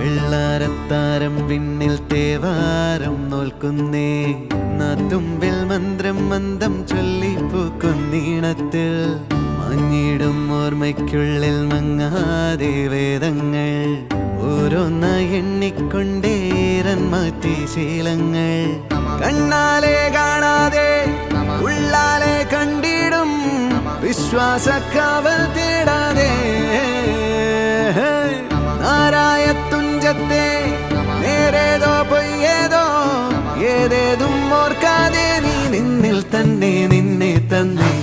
വെള്ളാരത്താരം വിണ്ണിൽ തേവാരം നോൽക്കുന്നേ നാത്തുമ്പിൽ മന്ത്രം മന്ദം ചൊല്ലിപ്പൂക്കുന്നീണത്തിൽ മഞ്ഞിടും ഓർമ്മയ്ക്കുള്ളിൽ മങ്ങാതെ വേദങ്ങൾ ഓരോന്നായി എണ്ണിക്കൊണ്ടേരൻ മാറ്റി ശീലങ്ങൾ കണ്ണാലെ കാണാതെ ഉള്ളാലെ കണ്ടിടും വിശ്വാസക്കാവൽ തേടാതെ നാരായ തുഞ്ചത്തെ നേരേതോ പൊയ്യേതോ ഏതേതും ഓർക്കാതെ നീ നിന്നിൽ തന്നെ നിന്നെ തന്നെ